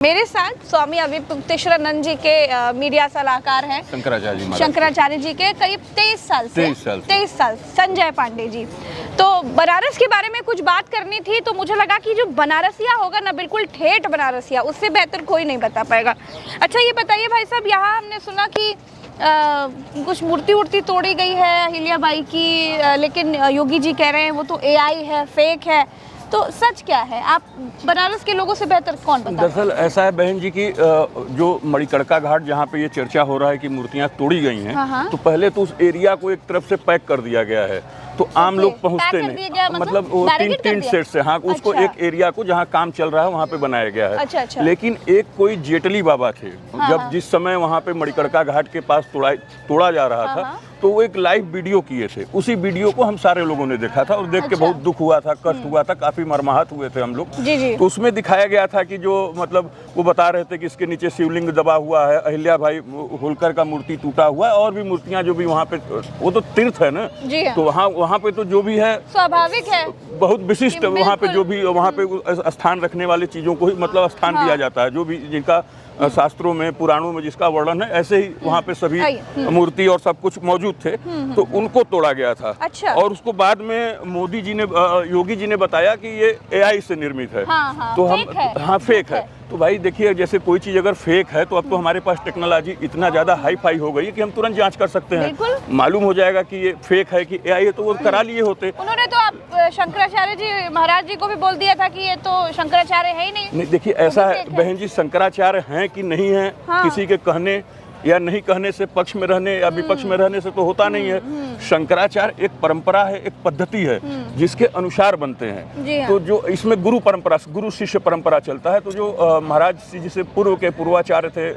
मेरे साथ स्वामी अविमुक्तेश्वरानंद जी के मीडिया सलाहकार हैं शंकराचार्य जी के करीब 23 साल संजय पांडे जी। तो बनारस के बारे में कुछ बात करनी थी, तो मुझे लगा कि जो बनारसिया होगा ना, बिल्कुल ठेठ बनारसिया, उससे बेहतर कोई नहीं बता पाएगा। अच्छा ये बताइए भाई साहब, यहाँ हमने सुना कि कुछ मूर्ति तोड़ी गई है अहिल्या बाई की, लेकिन योगी जी कह रहे हैं वो तो AI है, फेक है। तो सच क्या है? आप बनारस के लोगों से बेहतर कौन बता? दरअसल ऐसा है बहन जी कि जो मणिकर्णिका घाट जहाँ पे ये चर्चा हो रहा है कि मूर्तियाँ तोड़ी गई हैं, तो पहले तो उस एरिया को एक तरफ से पैक कर दिया गया है, तो आम लोग पहुँचते नहीं, मतलब वो तीन सेट से, हाँ, उसको एक एरिया को जहाँ काम चल रहा है वहाँ पे बनाया गया है। अच्छा। लेकिन एक कोई जेटली बाबा थे, जब जिस समय वहाँ पे मणिकर्णिका घाट के पास तोड़ा जा रहा था, तो वो एक लाइव वीडियो किए थे। उसी वीडियो को हम सारे लोगों ने देखा था और देख के बहुत दुख हुआ था, कष्ट हुआ था, काफी मर्माहत हुए थे हम लोग। तो उसमें दिखाया गया था कि जो मतलब वो बता रहे थे कि इसके नीचे शिवलिंग दबा हुआ है, अहिल्या भाई होलकर का मूर्ति टूटा हुआ है, और भी मूर्तियां जो भी वहाँ पे, वो तो तीर्थ है ना, तो वहाँ पे तो जो भी है स्वाभाविक है, बहुत विशिष्ट, वहाँ पे जो भी वहाँ पे स्थान रखने वाले चीजों को ही मतलब स्थान दिया जाता है, जो भी जिनका शास्त्रों में पुराणों में जिसका वर्णन है, ऐसे ही वहाँ पे सभी मूर्ति और सब कुछ मौजूद थे, तो उनको तोड़ा गया था। अच्छा। और उसको बाद में मोदी जी ने, योगी जी ने बताया कि ये AI से निर्मित है। तो हम फेक है। तो भाई देखिए, जैसे कोई चीज अगर फेक है तो अब तो हमारे पास टेक्नोलॉजी इतना ज्यादा हाई फाई हो गई है कि हम तुरंत जांच कर सकते हैं, मालूम हो जाएगा कि ये फेक है कि AI है, तो वो करा लिए होते। उन्होंने तो आप शंकराचार्य जी महाराज जी को भी बोल दिया था कि ये तो शंकराचार्य है ही नहीं। देखिए ऐसा है बहन जी, शंकराचार्य हैं कि नहीं है, किसी के कहने या नहीं कहने से, पक्ष में रहने या विपक्ष में रहने से तो होता नहीं है। शंकराचार्य एक परंपरा है, एक पद्धति है जिसके अनुसार बनते हैं। तो जो इसमें गुरु परंपरा, गुरु शिष्य परंपरा चलता है। तो जो महाराज जी से पूर्व के पूर्वाचार्य थे,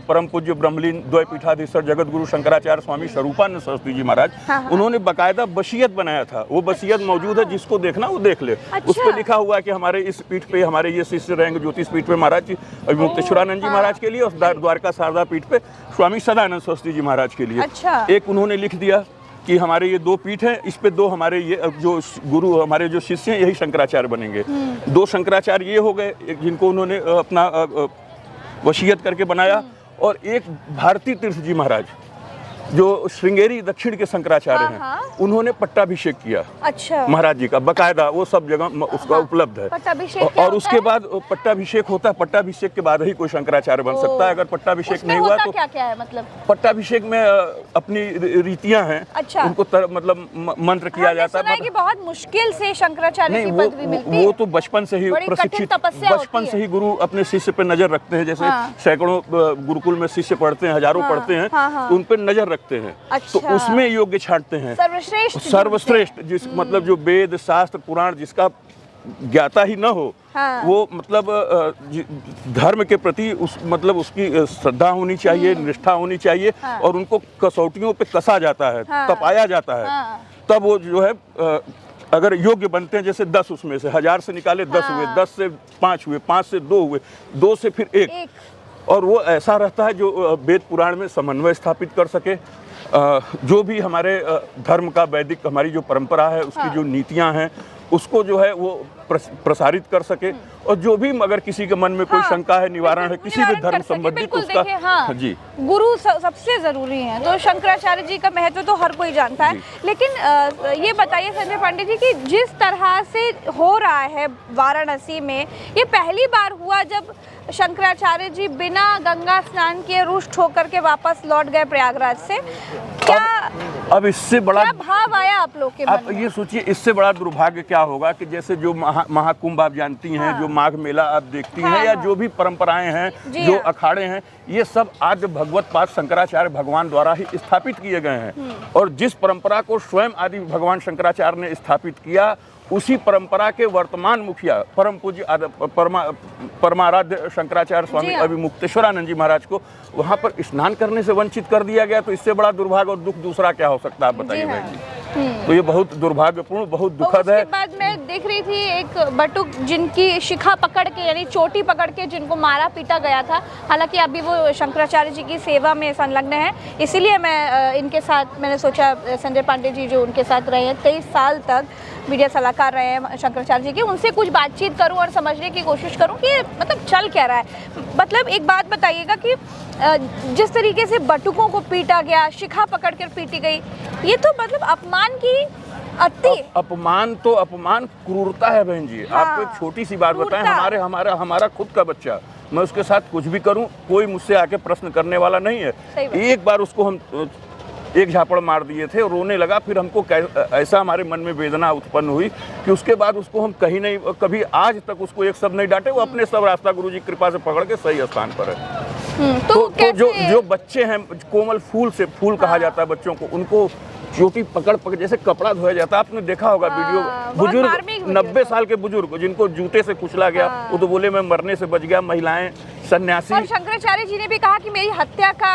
परम पूज्य ब्रह्मलीन द्वैपीठाधीश्वर जगत गुरु शंकराचार्य स्वामी स्वरूपानंद सरस्वती जी महाराज, उन्होंने बाकायदा वसीयत बनाया था। वो वसीयत मौजूद है, जिसको देखना वो देख ले। उस पर लिखा हुआ है कि हमारे इस पीठ पे हमारे ये शिष्य रहेंगे, ज्योतिष पीठ पे महाराज जी अविमुक्तेश्वरानंद जी महाराज के लिए, और द्वारका शारदा पीठ पे स्वामी सदानंद सरस्वती जी महाराज के लिए। अच्छा। एक उन्होंने लिख दिया कि हमारे ये 2 पीठ हैं, इस पे 2 हमारे ये जो गुरु, हमारे जो शिष्य हैं, यही शंकराचार्य बनेंगे। 2 शंकराचार्य ये हो गए जिनको उन्होंने अपना वसीयत करके बनाया, और एक भारती तीर्थ जी महाराज जो श्रृंगेरी दक्षिण के शंकराचार्य हैं, उन्होंने पट्टाभिषेक किया। अच्छा। महाराज जी का बकायदा, वो सब जगह उसका उपलब्ध है। और उसके बाद पट्टाभिषेक होता है, पट्टाभिषेक के बाद ही कोई शंकराचार्य बन सकता है। अगर पट्टाभिषेक नहीं हुआ तो क्या है मतलब? पट्टाभिषेक में अपनी रीतियां हैं। अच्छा। उनको मतलब मंत्र किया जाता है कि बहुत मुश्किल से शंकराचार्य की पदवी मिलती है। वो तो बचपन से ही प्रशिक्षित, बचपन से ही गुरु अपने शिष्य पे नजर रखते हैं। जैसे सैकड़ों गुरुकुल में शिष्य पढ़ते हैं, हजारों पढ़ते हैं, उन पे नजर रखते हैं। अच्छा। तो उसमें योग्य छांटते हैं, सर्वश्रेष्ठ जिस मतलब जो वेद शास्त्र पुराण जिसका ज्ञाता ही न हो, वो मतलब धर्म के प्रति उस मतलब उसकी श्रद्धा होनी चाहिए, निष्ठा होनी चाहिए, और उनको कसौटियों पे कसा जाता है, तपाया जाता है, तब वो जो है अगर योग्य बनते हैं। जैसे 10 उसमें से 1000 से निकाले 10 हुए, 10 से 5 हुए, 5 से 2 हुए, 2 से फिर 1, और वो ऐसा रहता है जो वेद पुराण में समन्वय स्थापित कर सके, जो भी हमारे धर्म का वैदिक हमारी जो परंपरा है, उसकी जो नीतियां हैं, उसको जो है वो प्रसारित कर सके, और जो भी अगर किसी के मन में कोई शंका है, निवारण है किसी भी धर्म संबंधित, उसका जी गुरु सबसे जरूरी है। तो शंकराचार्य जी का महत्व तो हर कोई जानता है, लेकिन ये बताइए संजय पांडे जी कि जिस तरह से हो रहा है वाराणसी में, ये पहली बार हुआ जब शंकराचार्य जी बिना गंगा स्नान किए रुष्ट होकर के वापस लौट गए प्रयागराज से। क्या अब इससे बड़ा भाव आया आप लोग के मन में? आप ये सोचिए, इससे बड़ा दुर्भाग्य क्या होगा कि जैसे जो महाकुंभ आप जानती हैं, जो माघ मेला आप देखती हैं, या जो भी परंपराएं हैं, जो अखाड़े हैं, ये सब आद्य भगवत पाद शंकराचार्य भगवान द्वारा ही स्थापित किए गए हैं। और जिस परंपरा को स्वयं आदि भगवान शंकराचार्य ने स्थापित किया, उसी परंपरा के वर्तमान मुखिया परम पूज्य परमाराध्य शंकराचार्य स्वामी अविमुक्तेश्वरानंद जी महाराज को वहां पर स्नान करने से वंचित कर दिया गया। तो इससे बड़ा दुर्भाग्य और दुख दूसरा क्या हो सकता है, आप बताइए भाई जी। तो ये बहुत दुर्भाग्यपूर्ण, बहुत दुखद है। बाद में देख रही थी एक बटुक जिनकी शिखा पकड़ के यानी चोटी पकड़ के जिनको मारा पीटा गया था। हालांकि अभी वो शंकराचार्य जी की सेवा में संलग्न है, इसीलिए मैं इनके साथ मैंने सोचा संजय पांडे जी जो उनके साथ रहे हैं 23 साल तक मीडिया सलाहकार रहे हैं शंकराचार्य जी के, उनसे कुछ बातचीत करूं और समझने की कोशिश करूं कि मतलब चल क्या रहा है। मतलब एक बात बताइएगा कि जिस तरीके से बटुकों को पीटा गया, शिखा पकड़ कर पीटी गई, ये तो मतलब अपमान की अपमान तो अपमान क्रूरता है बहन जी। हाँ, आपको एक छोटी सी बात बताएं, हमारा खुद का बच्चा, मैं उसके साथ कुछ भी करूं, कोई मुझसे आके प्रश्न करने वाला नहीं है। एक बार उसको हम एक झापड़ मार दिए थे और रोने लगा, फिर हमको ऐसा हमारे मन में वेदना उत्पन्न हुई कि उसके बाद उसको हम कहीं नहीं, कभी आज तक उसको एक शब्द नहीं डांटे। वो अपने सब रास्ता गुरु जी की कृपा से पकड़ के सही स्थान पर है। तो जो बच्चे हैं, कोमल फूल कहा जाता है बच्चों को, उनको चोटी पकड़ जैसे कपड़ा धोया जाता है। आपने देखा होगा वीडियो, बुजुर्ग 90 साल के बुजुर्ग जिनको जूते से कुचला गया, वो तो बोले मैं मरने से बच गया। महिलाएं, सन्यासी। और शंकराचार्य जी ने भी कहा कि मेरी हत्या का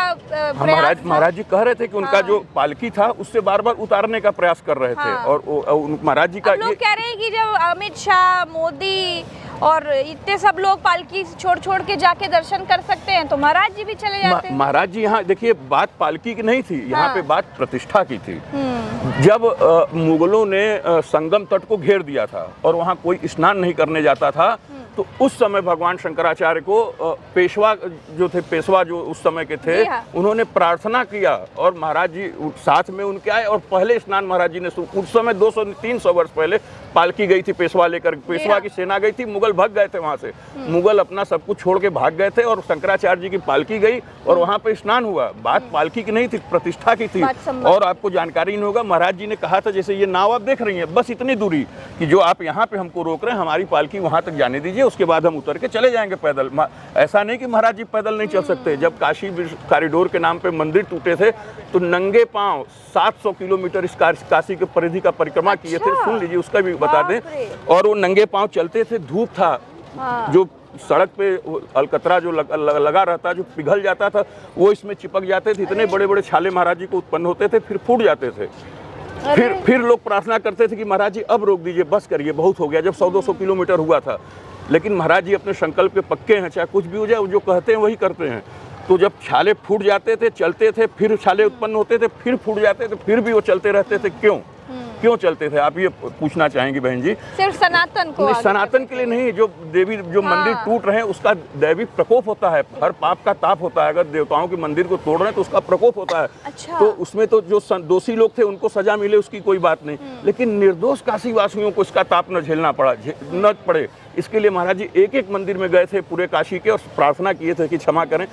महाराज जी कह रहे थे कि उनका जो पालकी था उससे बार बार उतारने का प्रयास कर रहे थे। और महाराज जी का लोग कह रहे हैं कि जब अमित शाह, मोदी और इतने सब लोग पालकी छोड़ के जाके दर्शन कर सकते हैं तो महाराज जी भी चले जाते हैं। महाराज जी यहाँ देखिए, बात पालकी की नहीं थी, यहाँ पे बात प्रतिष्ठा की थी। जब मुगलों ने संगम तट को घेर दिया था और वहाँ कोई स्नान नहीं करने जाता था, तो उस समय भगवान शंकराचार्य को पेशवा जो उस समय के थे, उन्होंने प्रार्थना किया और महाराज जी साथ में उनके आए और पहले स्नान महाराज जी ने, उस समय 200-300 वर्ष पहले पालकी गई थी पेशवा लेकर, पेशवा की सेना गई थी, मुगल भाग गए थे वहां से, मुगल अपना सब कुछ छोड़ के भाग गए थे और शंकराचार्य जी की पालकी गई और वहां पे स्नान हुआ। बात पालकी की नहीं थी, प्रतिष्ठा की थी। और आपको जानकारी नहीं होगा, महाराज जी ने कहा था, जैसे ये नाव आप देख रही है, बस इतनी दूरी कि जो आप यहाँ पे हमको रोक रहे हैं, हमारी पालकी वहां तक जाने दीजिए, उसके बाद हम उतर के चले जाएंगे पैदल। ऐसा नहीं कि महाराज जी पैदल नहीं चल सकते। जब काशी कॉरिडोर के नाम पे मंदिर टूटे थे तो नंगे पांव 700 किलोमीटर इस काशी के परिधि का परिक्रमा किए थे। सुन लीजिए, उसका भी बता दें। और वो नंगे पांव चलते थे, धूप था, जो सड़क पे अलकतरा जो लगा रहता, जो पिघल जाता था, वो इसमें चिपक जाते थे। इतने बड़े बड़े छाले महाराज जी को उत्पन्न होते थे, फिर फूट जाते थे। फिर लोग प्रार्थना करते थे कि महाराज जी अब रोक दीजिए, बस करिए, बहुत हो गया। जब 100-200 किलोमीटर हुआ था, लेकिन महाराज जी अपने संकल्प के पक्के हैं, चाहे कुछ भी हो जाए, जो कहते हैं वही करते हैं। तो जब छाले फूट जाते थे, चलते थे, फिर छाले उत्पन्न होते थे, फिर फूट जाते थे, फिर भी वो चलते रहते थे। क्यों चलते थे, आप ये पूछना चाहेंगे बहन जी? सिर्फ सनातन को, सनातन के लिए नहीं। जो मंदिर टूट रहे हैं उसका दैवी प्रकोप होता है, हर पाप का ताप होता है। अगर देवताओं के मंदिर को तोड़ रहे हैं तो उसका प्रकोप होता है। अच्छा। तो उसमें तो जो दोषी लोग थे उनको सजा मिले, उसकी कोई बात नहीं, लेकिन निर्दोष काशी वासियों को इसका ताप न झेलना पड़े, इसके लिए महाराज जी एक मंदिर में गए थे पूरे काशी के और प्रार्थना किए थे कि क्षमा करें,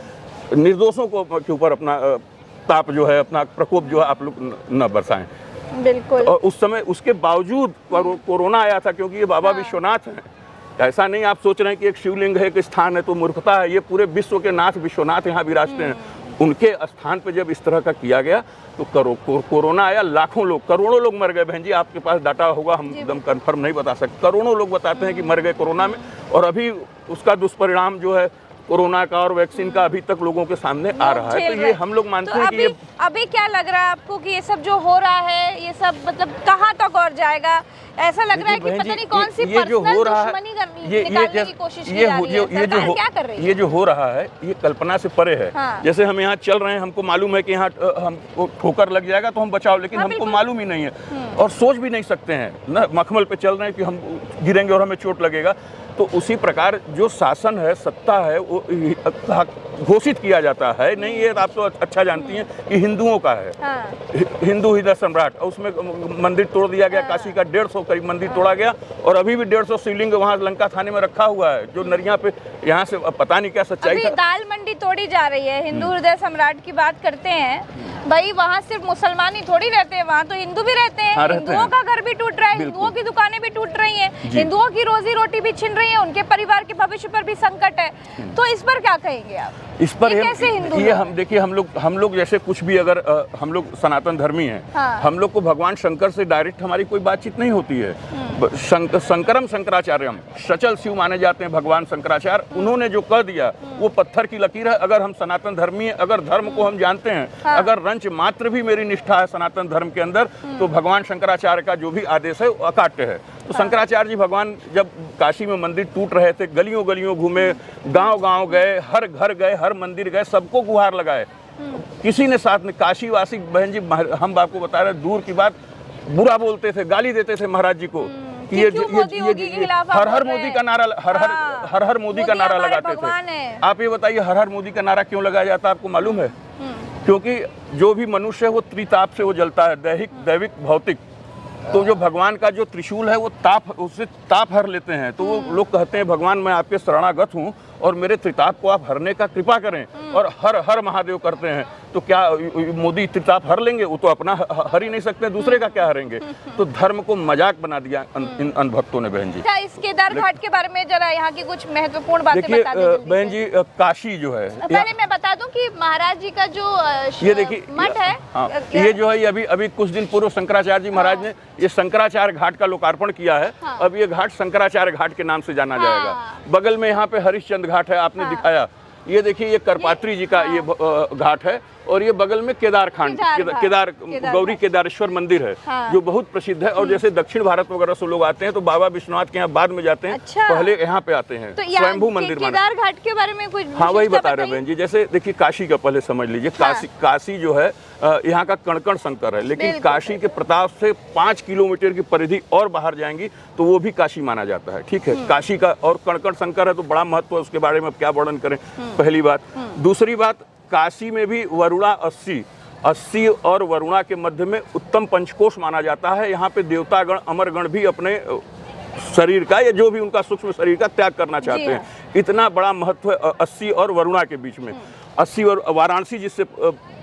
निर्दोषों के ऊपर अपना ताप जो है, अपना प्रकोप जो है, आप लोग न बरसाएं। बिल्कुल। और उस समय उसके बावजूद कोरोना आया था, क्योंकि ये बाबा विश्वनाथ हैं। ऐसा नहीं आप सोच रहे हैं कि एक शिवलिंग है, एक स्थान है तो मूर्खता है। ये पूरे विश्व के नाथ विश्वनाथ यहाँ विराजते हैं। उनके स्थान पे जब इस तरह का किया गया तो कोरोना आया, लाखों लोग, करोड़ों लोग मर गए। बहन जी आपके पास डाटा होगा, हम एकदम कंफर्म नहीं बता सकते। करोड़ों लोग बताते हैं कि मर गए कोरोना में, और अभी उसका दुष्परिणाम जो है कोरोना का और वैक्सीन का अभी तक लोगों के सामने आ रहा है। तो ये हम लोग मानते हैं कि ये अभी क्या लग रहा है आपको कि ये सब जो हो रहा है, ये सब मतलब कहाँ तक और जाएगा? ऐसा लग रहा है कि पता नहीं कौन सी पर्सनल दुश्मनी निकालने की कोशिश की जा रही है। सरकार क्या कर रही है? ये जो हो रहा है ये कल्पना से परे है। जैसे हम यहाँ चल रहे हैं, हमको मालूम है कि यहाँ हमको ठोकर लग जाएगा तो हम बचाओ, लेकिन हमको मालूम ही नहीं है और सोच भी नहीं सकते हैं ना, मखमल पे चल रहे हैं कि हम गिरेंगे और हमें चोट लगेगा। तो उसी प्रकार जो शासन है, सत्ता है, वो घोषित किया जाता है। नहीं, ये आप तो अच्छा जानती हैं कि हिंदुओं का है। हिंदू हृदय सम्राट, उसमें मंदिर तोड़ दिया गया। काशी का 150 करीब मंदिर तोड़ा गया और अभी भी 150 शिवलिंग वहाँ लंका थाने में रखा हुआ है, जो नरिया पे यहाँ से पता नहीं क्या सच्चाई था। दाल मंडी तोड़ी जा रही है। हिंदू हृदय सम्राट की बात करते हैं भाई, वहाँ सिर्फ मुसलमान ही थोड़ी रहते हैं, वहाँ तो हिंदू भी रहते हैं। हिंदुओं का घर भी टूट रहा है, हिंदुओं की दुकानें भी टूट रही हैं, हिंदुओं की रोजी रोटी भी छिन रही है, उनके परिवार के भविष्य पर भी संकट है। तो इस पर क्या कहेंगे आप? इस पर कैसे हिंदू ये हम देखिए, हम लोग जैसे कुछ भी, अगर हम लोग सनातन धर्मी हैं, हम लोग को भगवान शंकर से डायरेक्ट हमारी कोई बातचीत नहीं होती है। शंकरम शंकराचार्यम, सचल शिव माने जाते हैं भगवान शंकराचार्य। उन्होंने जो कह दिया वो पत्थर की लकीर है। अगर हम सनातन धर्मी हैं, अगर धर्म को हम जानते हैं, अगर रंच मात्र भी मेरी निष्ठा है सनातन धर्म के अंदर, तो भगवान शंकराचार्य का जो भी आदेश है वो अकाट्य है। तो शंकराचार्य जी भगवान जब काशी में मंदिर टूट रहे थे, गलियों गलियों घूमे, गांव गांव गए, हर घर गए, हर मंदिर गए, सबको गुहार लगाए। किसी ने साथ में, काशी वासी बहन जी, हम आपको बता रहे, दूर की बात, बुरा बोलते थे, गाली देते थे महाराज जी को कि ये हर हर मोदी का नारा, हर हर मोदी का नारा लगाते थे। आप ये बताइए, हर हर मोदी का नारा क्यों लगाया जाता है, आपको मालूम है? क्योंकि जो भी मनुष्य है वो त्रिताप से वो जलता है, दैहिक, दैविक, भौतिक। तो जो भगवान का जो त्रिशूल है वो ताप, उससे ताप हर लेते हैं। तो वो लोग कहते हैं भगवान मैं आपके शरणागत हूँ और मेरे त्रिताप को आप हरने का कृपा करें, और हर हर महादेव करते हैं। तो क्या मोदी त्रिताप हर लेंगे? वो तो अपना हर ही नहीं सकते, दूसरे का क्या हरेंगे? तो धर्म को मजाक बना दिया इन अनभक्तों ने बहन जी। अच्छा, इस केदार घाट के बारे में जरा यहाँ की कुछ महत्वपूर्ण बातें बता दीजिए बहन जी। काशी जो है, पहले मैं बता दूं कि महाराज जी का जो ये देखिए मठ है, ये जो है, अभी कुछ दिन पूर्व शंकराचार्य जी महाराज ने ये शंकराचार्य घाट का लोकार्पण किया है। अब ये घाट शंकराचार्य घाट के नाम से जाना जाएगा। बगल में यहाँ पे हरिश्चंद्र घाट है, आपने दिखाया। ये देखिए, ये करपात्री जी का ये घाट है, और ये बगल में केदार गौरी केदारेश्वर मंदिर है, जो बहुत प्रसिद्ध है। और जैसे दक्षिण भारत वगैरह से लोग आते हैं तो बाबा विश्वनाथ के यहाँ बाद में जाते हैं, पहले यहाँ पे आते हैं। तो स्वयंभू मंदिर केदार घाट के बारे में कुछ? हाँ, वही बता रहे हैं बहन जी। जैसे देखिए, काशी का पहले समझ लीजिए। काशी जो है यहाँ का कण-कण शंकर है, लेकिन काशी के प्रताप से 5 किलोमीटर की परिधि और बाहर जाएंगी तो वो भी काशी माना जाता है। ठीक है, काशी का और कण-कण शंकर है तो बड़ा महत्व है, उसके बारे में क्या वर्णन करें, पहली बात। दूसरी बात, काशी में भी वरुणा 80 और वरुणा के मध्य में उत्तम पंचकोश माना जाता है। यहाँ पे देवतागण, अमरगण भी अपने शरीर का या जो भी उनका सूक्ष्म शरीर का त्याग करना चाहते हैं। इतना बड़ा महत्व है 80 और वरुणा के बीच में। 80 और वाराणसी जिससे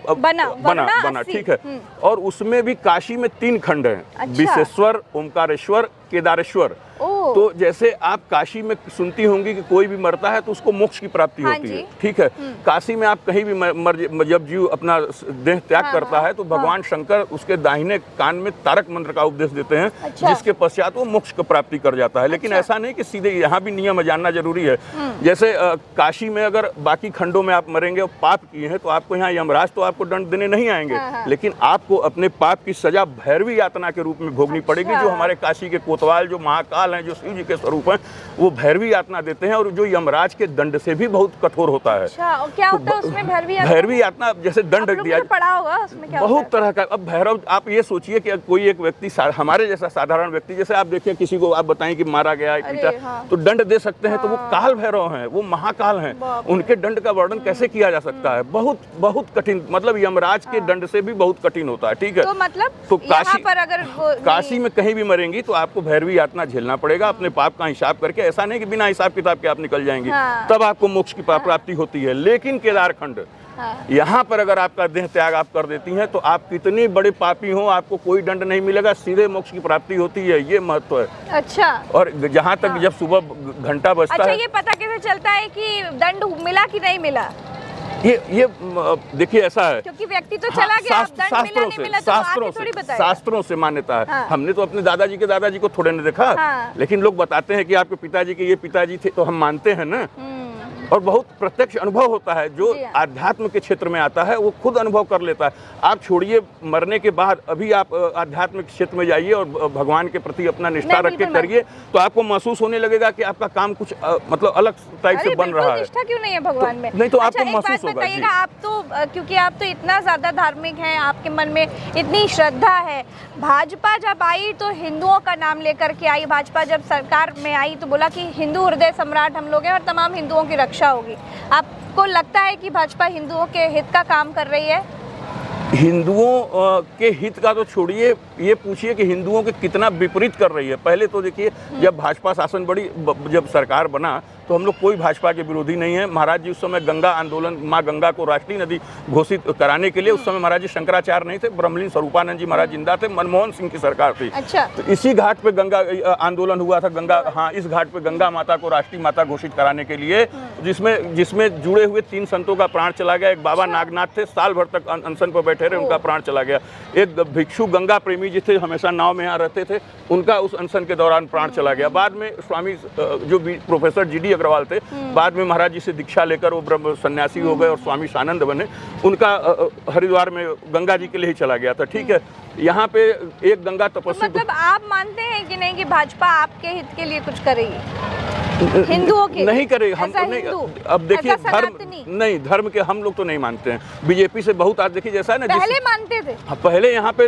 बना ठीक है। और उसमें भी काशी में 3 खंड हैं। अच्छा। विश्वेश्वर, ओमकारेश्वर, केदारेश्वर। तो जैसे आप काशी में सुनती होंगी कि कोई भी मरता है तो उसको मोक्ष की प्राप्ति होती है। ठीक है, काशी में आप कहीं भी जब जीव अपना देह त्याग करता है तो भगवान शंकर उसके दाहिने कान में तारक मंत्र का उपदेश देते हैं। अच्छा। जिसके पश्चात वो मोक्ष की प्राप्ति कर जाता है। लेकिन ऐसा नहीं कि सीधे, यहाँ भी नियम जानना जरूरी है। जैसे काशी में अगर बाकी खंडों में आप मरेंगे और पाप किए हैं तो आपको यहाँ यमराज तो आपको दंड देने नहीं आएंगे, लेकिन आपको अपने पाप की सजा भैरवी यातना के रूप में भोगनी पड़ेगी। जो हमारे काशी के कोतवाल, जो महाकाल हैं, जो शिव जी के स्वरूप हैं, वो भैरवी यातना देते हैं, और जो यमराज के दंड से भी बहुत कठोर होता है। अच्छा, और क्या होता है उसमें? भैरवी यातना जैसे दंड दिया पड़ा होगा, उसमें क्या बहुत तरह का। अब भैरव, आप ये सोचिए कि कोई एक व्यक्ति, हमारे जैसा साधारण व्यक्ति, जैसे आप देखिए किसी को आप बताएं कि मारा गया, तो दंड दे सकते हैं, तो वो काल भैरव हैं, वो महाकाल हैं। उनके दंड का वर्णन कैसे किया जा सकता है? बहुत बहुत कठिन, मतलब यमराज के दंड से भी बहुत कठिन होता है। ठीक है, तो मतलब तो काशी में कहीं भी मरेंगी तो आपको भैरवी यातना झेलना पड़ेगा, अपने पाप का हिसाब करके। ऐसा नहीं कि बिना हिसाब किताब के आप निकल जाएंगी, तब आपको मोक्ष की प्राप्ति होती है। लेकिन केदारखंड, यहाँ पर अगर आपका देह त्याग आप कर देती हैं तो आप कितने बड़े पापी हो, आपको कोई दंड नहीं मिलेगा, सीधे मोक्ष की प्राप्ति होती है। ये महत्व है। अच्छा। और जहाँ तक जब सुबह घंटा बजता है, ये पता कैसे चलता है कि दंड मिला कि नहीं मिला? ये देखिए, ऐसा है क्योंकि व्यक्ति तो चला गया, शास्त्रों से मान्यता है। हमने तो अपने दादाजी को थोड़े ने देखा, लेकिन लोग बताते हैं कि आपके पिताजी के ये पिताजी थे, तो हम मानते हैं ना। और बहुत प्रत्यक्ष अनुभव होता है। जो आध्यात्म के क्षेत्र में आता है वो खुद अनुभव कर लेता है। आप छोड़िए मरने के बाद, अभी आप आध्यात्मिक क्षेत्र में जाइए और भगवान के प्रति अपना निष्ठा रख के करिए, तो आपको महसूस होने लगेगा कि आपका काम कुछ मतलब अलग टाइप से बन रहा है। निष्ठा क्यों नहीं है भगवान में? नहीं तो आपको महसूस होगा। आप तो, क्योंकि आप तो इतना ज्यादा धार्मिक हैं, आपके मन में इतनी श्रद्धा है। भाजपा जब आई तो हिंदुओं का नाम लेकर के आई। भाजपा जब सरकार में आई तो बोला कि हिंदू हृदय सम्राट हम लोग हैं और तमाम हिंदुओं की रक्षा होगी। आपको लगता है कि भाजपा हिंदुओं के हित का काम कर रही है? हिंदुओं के हित का तो छोड़िए, ये पूछिए कि हिंदुओं के कितना विपरीत कर रही है। पहले तो देखिए, जब भाजपा शासन जब सरकार बना तो हम लोग कोई भाजपा के विरोधी नहीं है। महाराज जी उस समय गंगा आंदोलन, माँ गंगा को राष्ट्रीय नदी घोषित कराने के लिए उस समय महाराज जी शंकराचार्य नहीं थे, ब्रह्मलीन स्वरूपानंद जी महाराज जिंदा थे, मनमोहन सिंह की सरकार थी। अच्छा। तो इसी घाट पे गंगा आंदोलन हुआ था। इस घाट पे गंगा माता को राष्ट्रीय माता घोषित कराने के लिए, जिसमें जुड़े हुए 3 संतों का प्राण चला गया। एक बाबा नागनाथ थे, साल भर तक अनशन पर बैठे रहे, उनका प्राण चला गया। एक भिक्षु गंगा प्रेमी जी थे, हमेशा नाव में यहाँ रहते थे, उनका उस अनशन के दौरान प्राण चला गया। बाद में स्वामी जो प्रोफेसर GD अग्रवाल थे, बाद में महाराज जी से दीक्षा लेकर वो ब्रह्म सन्यासी हो गए और स्वामी सानंद बने। उनका हरिद्वार में गंगा जी के लिए ही चला गया था। ठीक है, यहाँ पे एक गंगा तपस्वी। मतलब आप मानते हैं कि नहीं कि भाजपा आपके हित के लिए कुछ करेगी, हिंदुओं के नहीं करे, हम तो नहीं। अब देखिए धर्म नहीं, धर्म के हम लोग तो नहीं मानते हैं। बीजेपी से बहुत आज देखिए जैसा है ना, पहले मानते थे। पहले यहाँ पे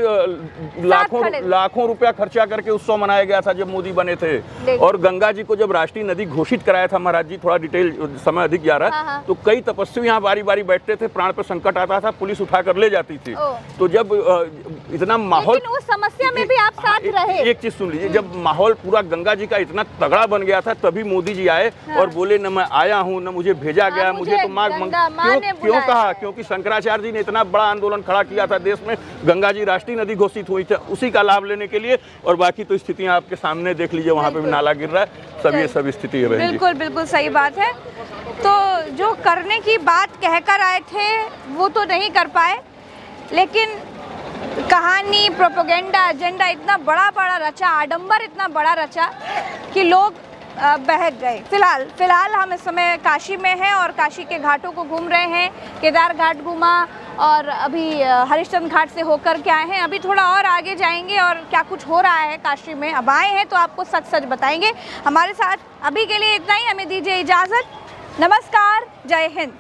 लाखों रुपया खर्चा करके उत्सव मनाया गया था जब मोदी बने थे। और गंगा जी को जब राष्ट्रीय नदी घोषित कराया था महाराज जी, थोड़ा डिटेल समय अधिक जा रहा है, तो कई तपस्वी यहाँ बारी बारी बैठते थे, प्राण पर संकट आता था, पुलिस उठा कर ले जाती थी। तो जब इतना माहौल, उस समस्या में भी आप साथ रहे। एक चीज सुन लीजिए, जब माहौल पूरा गंगा जी का इतना तगड़ा बन गया था, तभी मोदी जी आए और बोले न मैं आया हूं न मुझे भेजा गया, मुझे तो क्यों कहा? क्योंकि शंकराचार्य जी ने इतना बड़ा आंदोलन खड़ा किया था देश में, गंगा जी राष्ट्रीय नदी घोषित हुई थी, उसी का लाभ लेने के लिए। और बाकी तो स्थितियां आपके सामने देख लीजिए, वहां पे भी नाला गिर रहा है, सब ये सब स्थिति है। बिल्कुल बिल्कुल सही बात है। तो जो करने की बात कहकर आए थे वो तो नहीं कर पाए, लेकिन कहानी, प्रोपेगेंडा, एजेंडा इतना बड़ा रचा, आडंबर इतना बड़ा रचा कि लोग बहक गए। फिलहाल हम इस समय काशी में हैं और काशी के घाटों को घूम रहे हैं। केदार घाट घूमा और अभी हरिश्चंद्र घाट से होकर के आए हैं। अभी थोड़ा और आगे जाएंगे और क्या कुछ हो रहा है काशी में। अब आए हैं तो आपको सच बताएंगे। हमारे साथ अभी के लिए इतना ही, हमें दीजिए इजाज़त। नमस्कार, जय हिंद।